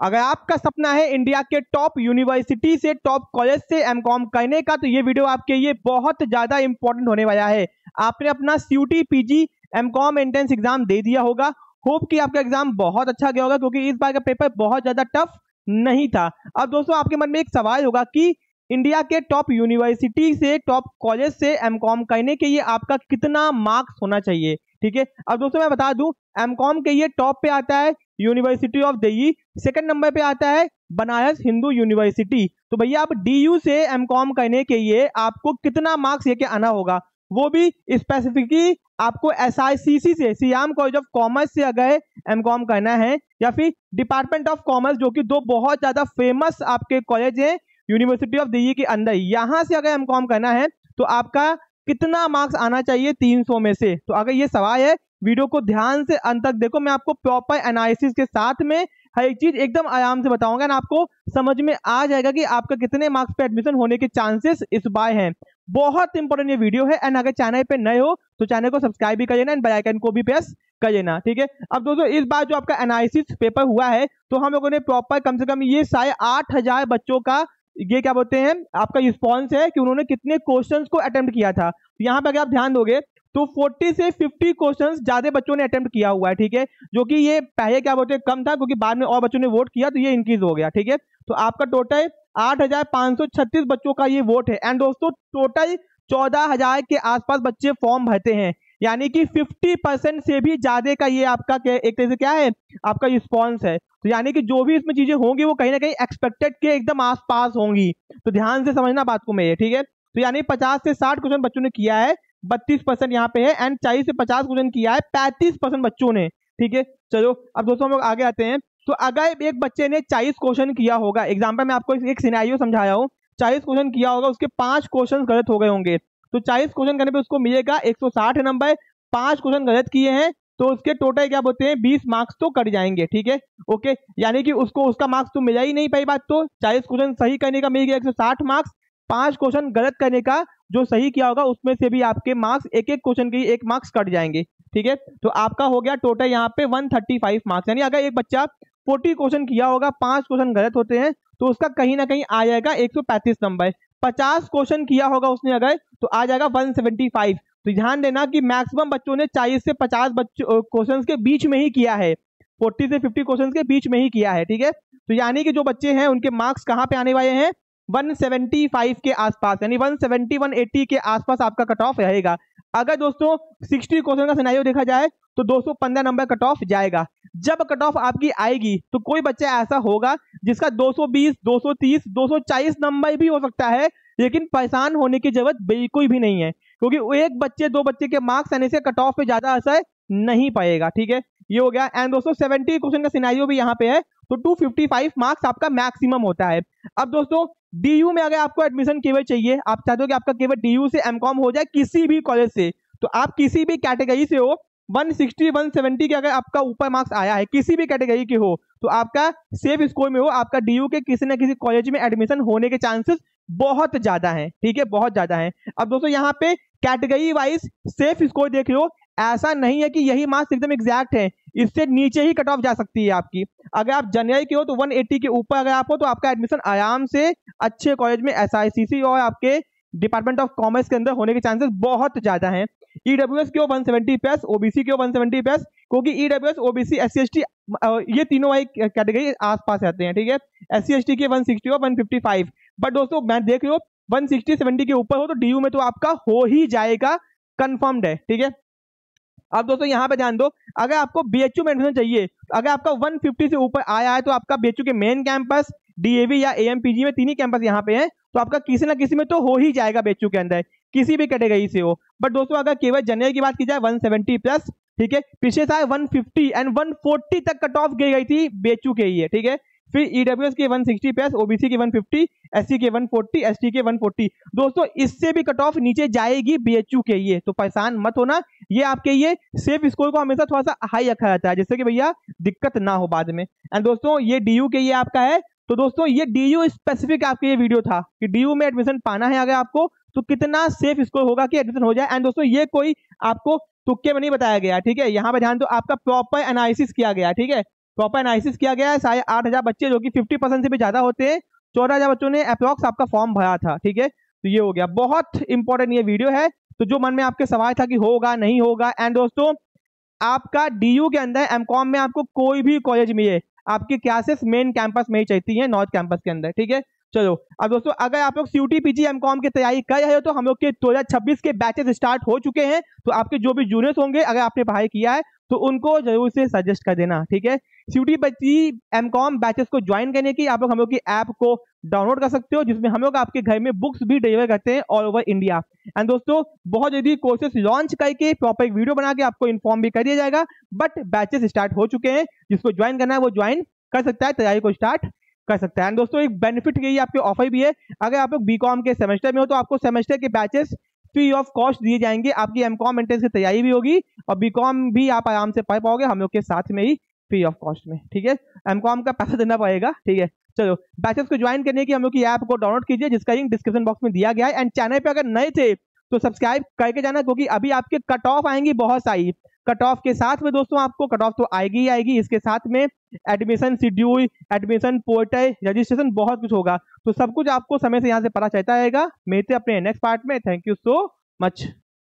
अगर आपका सपना है इंडिया के टॉप यूनिवर्सिटी से, टॉप कॉलेज से एमकॉम करने का, तो ये वीडियो आपके लिए बहुत ज्यादा इंपॉर्टेंट होने वाला है। आपने अपना CUET PG MCom entrance exam दे दिया होगा। होप कि आपका एग्जाम बहुत अच्छा गया होगा, क्योंकि इस बार का पेपर बहुत ज्यादा टफ नहीं था। अब दोस्तों आपके मन में एक सवाल होगा कि इंडिया के टॉप यूनिवर्सिटी से, टॉप कॉलेज से एमकॉम करने के लिए आपका कितना मार्क्स होना चाहिए। ठीक है, अब दोस्तों मैं बता दूं, एमकॉम के लिए टॉप पे आता है university of Delhi, second number पे आता है बनारस हिंदू यूनिवर्सिटी। तो भैया आप डीयू से एमकॉम करने के लिए आपको कितना मार्क्स लेके आना होगा, वो भी स्पेसिफिकली आपको एसआईसीसी से, सियाम कॉलेज ऑफ कॉमर्स से अगर एमकॉम करना है, या फिर डिपार्टमेंट ऑफ कॉमर्स, जो कि दो बहुत ज्यादा फेमस आपके कॉलेज हैं यूनिवर्सिटी ऑफ दिल्ली के अंदर, यहां से अगर एमकॉम करना है तो आपका कितना मार्क्स आना चाहिए 300 में से। तो अगर ये सवाल है, वीडियो को ध्यान से अंत तक देखो, मैं आपको प्रॉपर एनालिसिस के साथ में हर एक चीज एकदम आराम से बताऊंगा ना, आपको समझ में आ जाएगा कि आपका कितने मार्क्स पे एडमिशन होने के चांसेस इस बार हैं। बहुत इंपॉर्टेंट ये वीडियो है। एंड अगर चैनल पे नए हो तो चैनल को सब्सक्राइब भी कर लेना, एंड बेल आइकन को भी प्रेस कर लेना। ठीक है, अब दोस्तों इस बार जो आपका एनालिसिस पेपर हुआ है, तो हम लोगों ने प्रॉपर कम से कम ये 8,500 बच्चों का ये क्या बोलते हैं आपका रिस्पॉन्स है कि उन्होंने कितने क्वेश्चंस को अटेम्प्ट किया था। तो यहाँ पे अगर आप ध्यान दोगे तो 40 से 50 क्वेश्चंस ज्यादा बच्चों ने अटेम्प्ट किया हुआ है। ठीक है, जो कि ये पहले क्या बोलते हैं कम था, क्योंकि बाद में और बच्चों ने वोट किया तो ये इंक्रीज हो गया। ठीक है, तो आपका टोटल 8,536 बच्चों का ये वोट है। एंड दोस्तों टोटल 14,000 के आसपास बच्चे फॉर्म भरते हैं, यानी कि 50% से भी ज्यादा का ये आपका एक तरह से क्या है आपका रिस्पॉन्स है। तो यानी कि जो भी इसमें चीजें होंगी वो कहीं ना कहीं एक्सपेक्टेड के एकदम आसपास होंगी। तो ध्यान से समझना बात को मैं, ठीक है। तो यानी 50 से 60 क्वेश्चन बच्चों ने किया है, 32% यहाँ पे है, एंड 40 से 50 क्वेश्चन किया है 35% बच्चों ने। ठीक है, चलो अब दोस्तों हम लोग आगे आते हैं। तो अगर एक बच्चे ने 40 क्वेश्चन किया होगा, एग्जाम्पल में आपको एक सिनेरियो समझाया हूँ, 40 क्वेश्चन किया होगा, उसके 5 क्वेश्चन गलत हो गए होंगे, तो 40 क्वेश्चन करने पे उसको मिलेगा 160 नंबर। 5 क्वेश्चन गलत किए हैं तो उसके टोटल क्या बोलते हैं 20 मार्क्स तो कट जाएंगे। ठीक है, ओके, यानी कि उसको उसका मार्क्स तो मिला ही नहीं। पहली बात तो 40 क्वेश्चन सही करने का मिल गया 160 मार्क्स, 5 क्वेश्चन गलत करने का जो सही किया होगा उसमें से भी आपके मार्क्स एक एक क्वेश्चन के 1 मार्क्स कट जाएंगे। ठीक है, तो आपका हो गया टोटल यहाँ पे 135 मार्क्स। यानी अगर एक बच्चा 40 क्वेश्चन किया होगा, 5 क्वेश्चन गलत होते हैं, तो उसका कहीं ना कहीं आ जाएगा 135 नंबर। 50 क्वेश्चन किया होगा उसने अगर, तो आ जाएगा 175। तो ध्यान देना कि मैक्सिमम बच्चों ने 40 से 50 क्वेश्चन के बीच में ही किया है, 40 से 50 क्वेश्चन के बीच में ही किया है। ठीक है, तो यानी कि जो बच्चे हैं उनके मार्क्स कहाँ पे आने वाले हैं 175 के आसपास, यानी 170 180 के आसपास आपका कट ऑफ रहेगा। अगर दोस्तों 60 क्वेश्चन का सिनेरियो देखा जाए तो 215 नंबर कट ऑफ जाएगा। जब कट ऑफ आपकी आएगी तो कोई बच्चा ऐसा होगा जिसका 220 230 240 नंबर भी हो सकता है, लेकिन परेशान होने की जरूरत बिल्कुल भी नहीं है, क्योंकि एक बच्चे 2 बच्चे के मार्क्स आने से कट ऑफ पे ज्यादा असर नहीं पड़ेगा। ठीक है, ये हो गया। एंड दोस्तों 70 क्वेश्चन का सिनेरियो भी यहाँ पे है, तो 255 मार्क्स आपका मैक्सिमम होता है। अब दोस्तों डीयू में अगर आपको एडमिशन केवल चाहिए, आप चाहते हो कि आपका केवल डीयू से एमकॉम हो जाए किसी भी कॉलेज से, तो आप किसी भी कैटेगरी से हो, 160 170 के अगर आपका ऊपर मार्क्स आया है, किसी भी कैटेगरी के हो, तो आपका सेफ स्कोर में हो, आपका डीयू के किसी न किसी कॉलेज में एडमिशन होने के चांसेस बहुत ज्यादा हैं। ठीक है, बहुत ज्यादा हैं। अब दोस्तों यहाँ पे कैटेगरी वाइज सेफ स्कोर देख लो, ऐसा नहीं है कि यही मार्क्स एकदम एग्जैक्ट है, इससे नीचे ही कट ऑफ जा सकती है आपकी। अगर आप जनरल के हो तो 180 के ऊपर अगर आप हो तो आपका एडमिशन आराम से अच्छे कॉलेज में एसआईसीसी और आपके डिपार्टमेंट ऑफ कॉमर्स के अंदर होने के चांसेस बहुत ज्यादा हैं। ईडब्ल्यूएस के हो 170 प्लस, ओबीसी के हो 170 प्लस, क्योंकि ईडब्ल्यूएस ओबीसी एससी एसटी ये तीनों वाली कैटेगरी आसपास आते हैं। ठीक है, एससी एसटी के 160 और 155, बट दोस्तों मैं देख लो 160 70 के ऊपर हो तो डीयू में तो आपका हो ही जाएगा, कंफर्म्ड है। ठीक है, अब दोस्तों यहाँ पे ध्यान दो, अगर आपको बीएचयू में एडमिशन चाहिए, अगर आपका 150 से ऊपर आया है तो आपका बीएचयू के मेन कैंपस, डीएवी या एएमपीजी में 3 ही कैंपस यहाँ पे हैं, तो आपका किसी ना किसी में तो हो ही जाएगा बीएचयू के अंदर, किसी भी कैटेगरी से हो। बट दोस्तों अगर केवल जनरल की बात की जाए 170 प्लस, ठीक है, पिछले साल 150 एंड 140 तक कट ऑफ गिर गई थी बीएचयू के लिए। ठीक है, फिर ईडब्ल्यूएस के 160 प्लस, ओबीसी के 150, एससी के 140, एसटी के 140। दोस्तों इससे भी कट ऑफ नीचे जाएगी बीएचयू के लिए, तो परेशान मत होना, ये आपके ये सेफ स्कोर को हमेशा थोड़ा सा हाई रखा जाता है, जिससे कि भैया दिक्कत ना हो बाद में। एंड दोस्तों ये डीयू के ये आपका है, तो दोस्तों ये डीयू स्पेसिफिक आपके ये वीडियो था कि डीयू में एडमिशन पाना है अगर आपको, तो कितना सेफ स्कोर होगा कि एडमिशन हो जाए। एंड दोस्तों ये कोई आपको तुक्के में नहीं बताया गया, ठीक है, यहाँ पे ध्यान दो, आपका प्रॉपर एनालिसिस किया गया। ठीक है, प्रॉपर एनालिसिस किया गया है। 8,500 बच्चे जो कि 50% से भी ज्यादा होते हैं, 14,000 बच्चों ने अप्रॉक्स आपका फॉर्म भरा था। ठीक है, तो ये हो गया, बहुत इंपॉर्टेंट ये वीडियो है। तो जो मन में आपके सवाल था कि होगा नहीं होगा, एंड दोस्तों आपका डीयू के अंदर एमकॉम में आपको कोई भी कॉलेज मिले, आपकी क्लासेस मेन कैंपस में ही चलती है, नॉर्थ कैंपस के अंदर। ठीक है, चलो अब दोस्तों अगर आप लोग सीयूटी पीजी एमकॉम की तैयारी कर रहे हो तो हम लोग के 2026 के बैचेस स्टार्ट हो चुके हैं। तो आपके जो भी जूनियर्स होंगे, अगर आपने पढ़ाई किया है तो उनको जरूर से सजेस्ट कर देना। ठीक है, सीयूटी पीजी एमकॉम बैचेस को ज्वाइन करने की आप लोग हम लोग की ऐप को डाउनलोड कर सकते हो, जिसमें हम लोग आपके घर में बुक्स भी डिलीवर करते हैं ऑल ओवर इंडिया। एंड दोस्तों बहुत जल्दी कोर्सेस लॉन्च करके प्रॉपर एक वीडियो बना के आपको इन्फॉर्म भी कर दिया जाएगा। बट बैचेस स्टार्ट हो चुके हैं, जिसको ज्वाइन करना है वो ज्वाइन कर सकता है, तैयारी को स्टार्ट कर सकता है। एंड दोस्तों एक बेनिफिट यही आपके ऑफर भी है, अगर आप लोग बीकॉम के सेमेस्टर में हो तो आपको सेमेस्टर के बैचेस फ्री ऑफ कॉस्ट दिए जाएंगे। आपकी एमकॉम एंट्रेंस की तैयारी भी होगी और बीकॉम भी आप आराम से पढ़ पाओगे हम लोग के साथ में ही फ्री ऑफ कॉस्ट में। ठीक है, एमकॉम का पैसा देना पड़ेगा। ठीक है, चलो बैचेस को ज्वाइन करने की हम लोग की ऐप को डाउनलोड कीजिए, जिसका लिंक डिस्क्रिप्शन बॉक्स में दिया गया है। एंड चैनल पे अगर नए थे तो सब्सक्राइब करके जाना, क्योंकि अभी आपके कट ऑफ आएंगी बहुत सारी। कट ऑफ के साथ में दोस्तों आपको कट ऑफ तो आएगी ही आएगी, इसके साथ में admission schedule, admission portal, registration, बहुत कुछ होगा। तो सब कुछ आपको समय से यहाँ से पता चलता रहेगा। मिलते हैं अपने नेक्स्ट पार्ट में। Thank you so much.